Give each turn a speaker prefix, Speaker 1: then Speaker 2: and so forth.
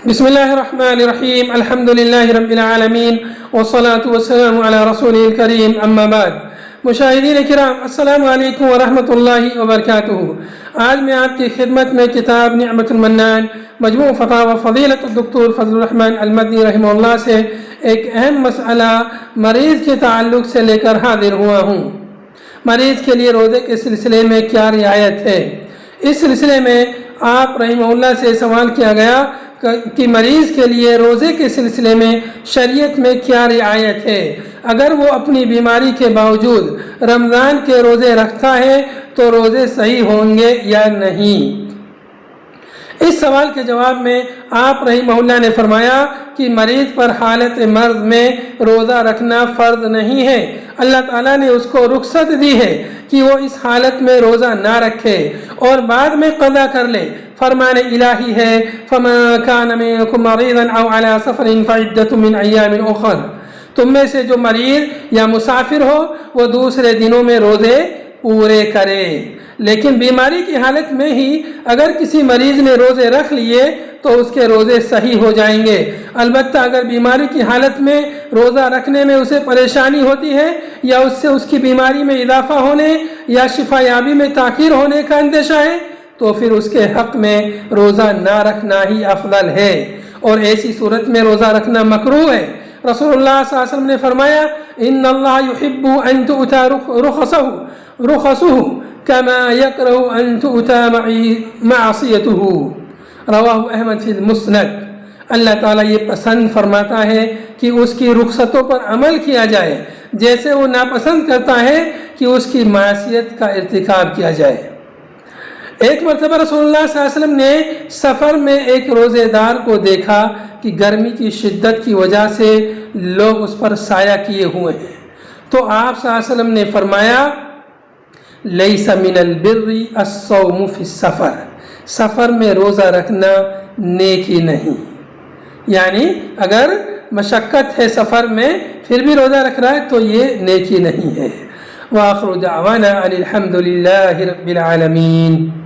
Speaker 1: بسم الله الرحمن الرحيم. الحمد لله رب العالمين والصلاة والسلام على رسوله الكريم. أما بعد. مشاہدین کرام، السلام علیکم ورحمۃ اللہ وبرکاتہ. آج میں آپ کی خدمت میں کتاب نعمت المنان مجموع فتاوی فضیلت الدکتور فضل الرحمن المدنی رحمہ اللہ سے ایک اہم مسئلہ مریض کے تعلق سے لے کر حاضر ہوا ہوں. مریض کے لیے روزے کے سلسلے میں کیا رعایت ہے؟ اس سلسلے میں آپ رحمہ اللہ سے سوال کیا گیا کہ مریض کے لیے روزے کے سلسلے میں شریعت میں کیا رعایت ہے. اگر وہ اپنی بیماری کے باوجود رمضان کے روزے رکھتا ہے تو روزے صحیح ہوں گے یا نہیں؟ اس سوال کے جواب میں آپ رحمہ اللہ نے فرمایا کہ مریض پر حالت مرض میں روزہ رکھنا فرض نہیں ہے. اللہ تعالیٰ نے اس کو رخصت دی ہے کہ وہ اس حالت میں روزہ نہ رکھے اور بعد میں قضا کر لے. فرمان الہی ہے فَمَا كَانَ مِنكُم مَّرِيضًا أَوْ عَلَىٰ سَفَرٍ فَعِدَّةٌ مِّنْ أَيَّامٍ أُخَرَ. تم میں سے جو مریض یا مسافر ہو وہ دوسرے دنوں میں روزے پورے کرے. لیکن بیماری کی حالت میں ہی اگر کسی مریض نے روزے رکھ لیے تو اس کے روزے صحیح ہو جائیں گے. البتہ اگر بیماری کی حالت میں روزہ رکھنے میں اسے پریشانی ہوتی ہے یا اس سے اس کی بیماری میں اضافہ ہونے یا شفا یابی میں تاخیر ہونے کا اندیشہ ہے تو پھر اس کے حق میں روزہ نہ رکھنا ہی افضل ہے، اور ایسی صورت میں روزہ رکھنا مکروہ ہے. رسول اللہ صلی اللہ علیہ وسلم نے فرمایا ان اللہ یحب ان تؤتى رخصه كما يكره ان تؤتى معصیته. رواہ احمد فی المسند. اللہ تعالیٰ یہ پسند فرماتا ہے کہ اس کی رخصتوں پر عمل کیا جائے جیسے وہ ناپسند کرتا ہے کہ اس کی معصیت کا ارتکاب کیا جائے. ایک مرتبہ رسول اللہ صلی اللہ علیہ وسلم نے سفر میں ایک روزے دار کو دیکھا کہ گرمی کی شدت کی وجہ سے لوگ اس پر سایہ کیے ہوئے ہیں. تو آپ صلی اللہ علیہ وسلم نے فرمایا لیس من البر الصوم فی السفر. سفر میں روزہ رکھنا نیکی نہیں، یعنی اگر مشقت ہے سفر میں پھر بھی روزہ رکھ رہا ہے تو یہ نیکی نہیں ہے. وآخر دعوانا ان الحمد للہ رب العالمین.